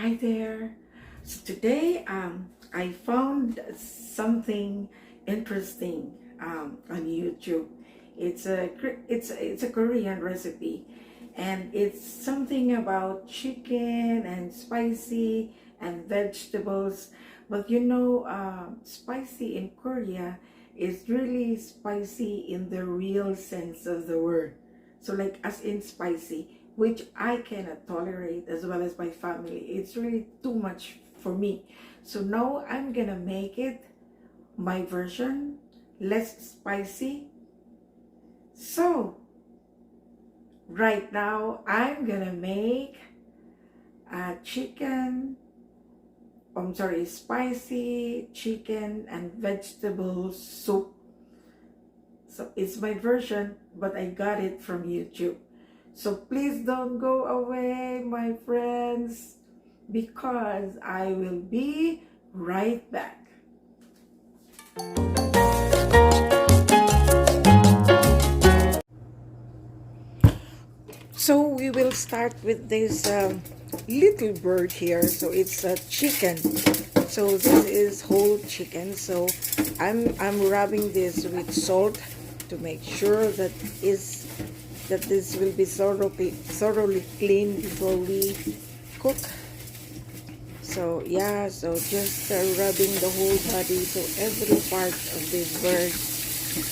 Hi there. So today I found something interesting on YouTube. It's a Korean recipe, and it's something about chicken and spicy and vegetables. But spicy in Korea is really spicy in the real sense of the word. So like as in spicy, which I cannot tolerate, as well as my family. It's really too much for me. So now I'm gonna make it my version, less spicy. So right now I'm gonna make a spicy chicken and vegetable soup. So it's my version, but I got it from YouTube. So please don't go away, my friends, because I will be right back. So we will start with this little bird here. So it's a chicken. So this is whole chicken. So I'm rubbing this with salt to make sure that this will be thoroughly clean before we cook. So yeah, so just rubbing the whole body, so every part of this bird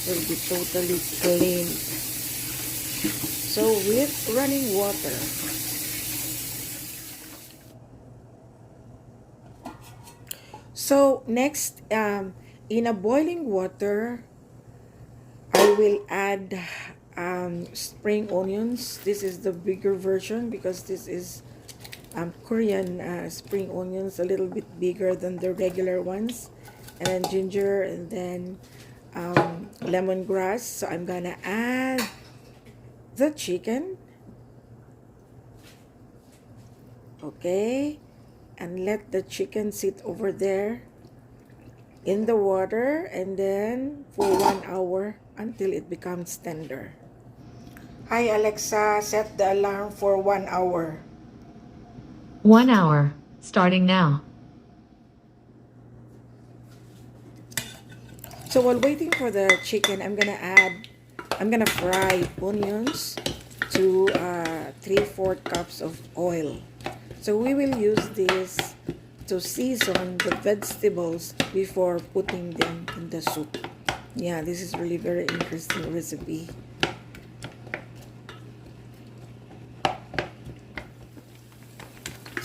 will be totally clean. So with running water. So next, in a boiling water, I will add spring onions. This is the bigger version because this is Korean spring onions, a little bit bigger than the regular ones. And then ginger, and then lemongrass. So I'm gonna add the chicken. Okay, and let the chicken sit over there in the water, and then for 1 hour until it becomes tender. Hi Alexa, set the alarm for 1 hour. 1 hour, starting now. So while waiting for the chicken, I'm gonna fry onions to 3/4 cups of oil. So we will use this to season the vegetables before putting them in the soup. Yeah, this is really very interesting recipe.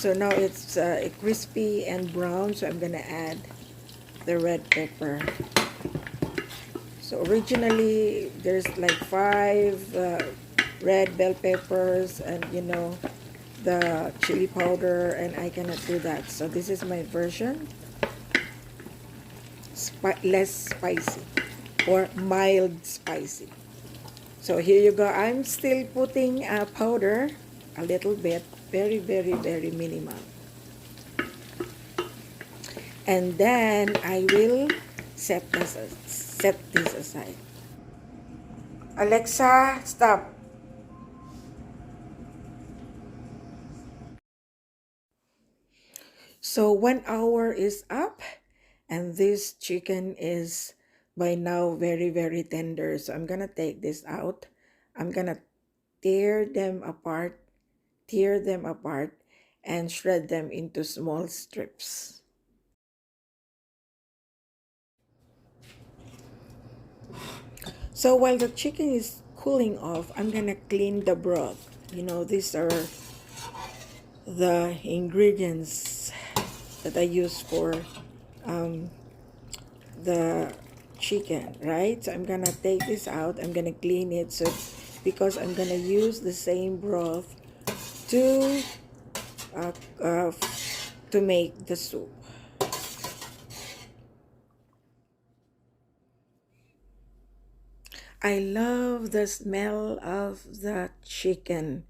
So now it's crispy and brown, so I'm gonna add the red pepper. So originally there's like 5 red bell peppers and the chili powder, and I cannot do that. So this is my version, less spicy or mild spicy. So here you go. I'm still putting powder a little bit, very very minimal, and then I will set this aside. Alexa, stop. So 1 hour is up, and this chicken is by now very tender. So I'm gonna take this out. I'm gonna tear them apart, and shred them into small strips. So while the chicken is cooling off, I'm gonna clean the broth. These are the ingredients that I use for the chicken, right? So I'm gonna take this out. I'm gonna clean it, so because I'm gonna use the same broth to uh, uh, to make the soup. I love the smell of the chicken.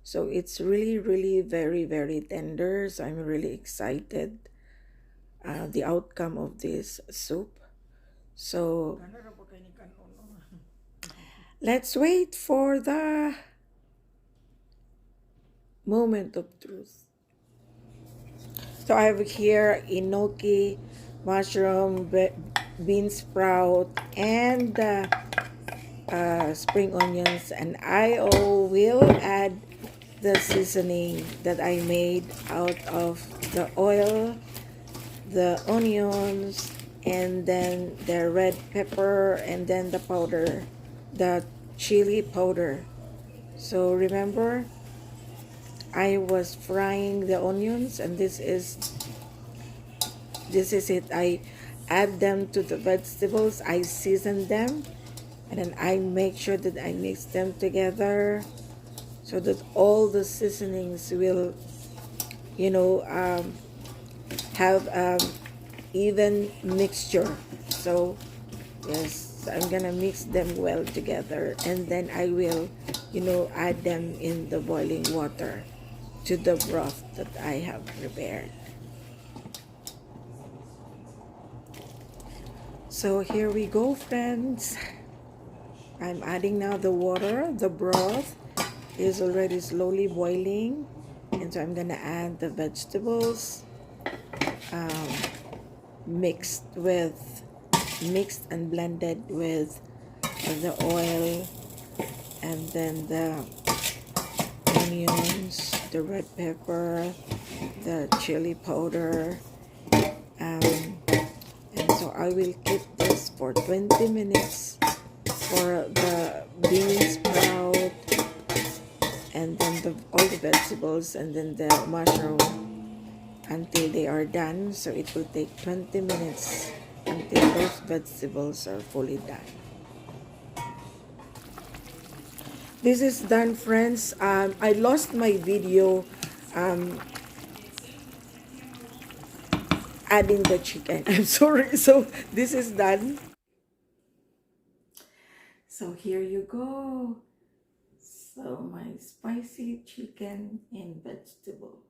So it's really very tender. So I'm really excited the outcome of this soup. So let's wait for the moment of truth. So I have here enoki, mushroom, bean sprout, and spring onions, and I will add the seasoning that I made out of the oil, the onions, and then the red pepper, and then the powder, the chili powder. So remember, I was frying the onions, and this is it. I add them to the vegetables, I season them, and then I make sure that I mix them together so that all the seasonings will, you know, have even mixture. So yes, so I'm gonna mix them well together, and then I will, add them in the boiling water to the broth that I have prepared. So here we go, friends. I'm adding now the water. The broth is already slowly boiling, and so I'm gonna add the vegetables, um, mixed and blended with the oil, and then the onions, the red pepper, the chili powder, um, and so I will keep this for 20 minutes for the bean sprout, and then all the vegetables, and then the mushroom, until they are done. So it will take 20 minutes until those vegetables are fully done. This is done, friends. I lost my video um, adding the chicken. I'm sorry. So this is done. So here you go. So my spicy chicken and vegetable.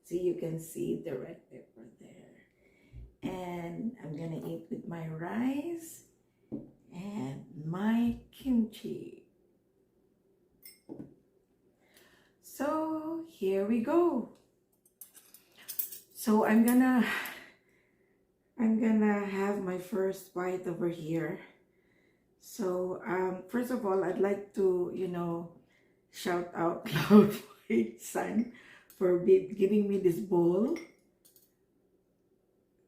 See, you can see the red pepper there. And I'm gonna eat with my rice and my kimchi. So here we go. So I'm gonna have my first bite over here. So first of all, I'd like to, shout out loud my son for giving me this bowl.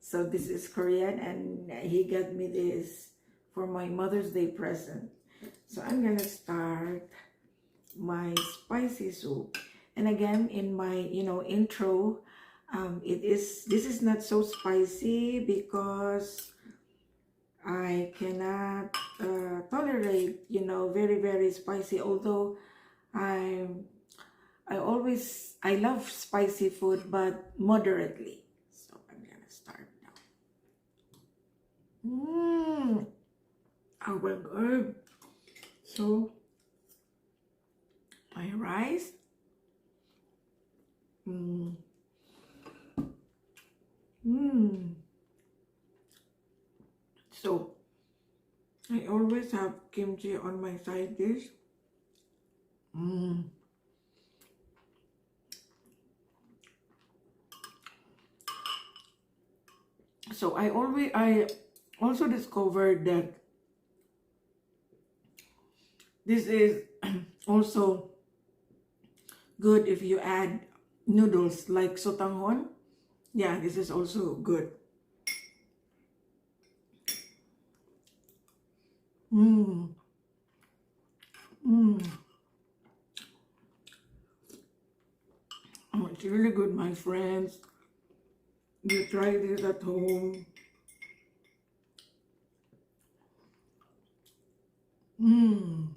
So this is Korean, and he got me this for my Mother's Day present. So I'm gonna start my spicy soup. And again, in my intro, this is not so spicy because I cannot tolerate very very spicy. Although I I love spicy food, but moderately. So I'm gonna start now. Oh my god! So my rice. Mmm. Mmm. So I always have kimchi on my side dish. Mmm. So I also discovered that this is also good if you add noodles like sotanghon. Yeah, this is also good. Mmm. Mmm. Oh, it's really good, my friends. You try this at home. Mmm.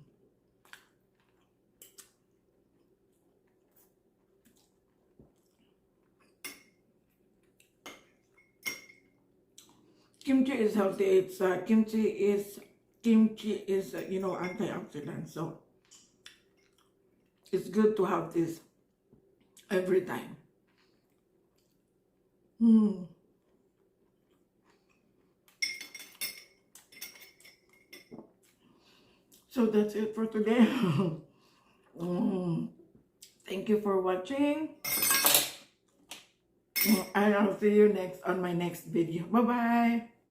Kimchi is healthy. It's kimchi is antioxidant, so it's good to have this every time. Mm. So that's it for today. Mm. Thank you for watching. And I'll see you next on my next video. Bye bye.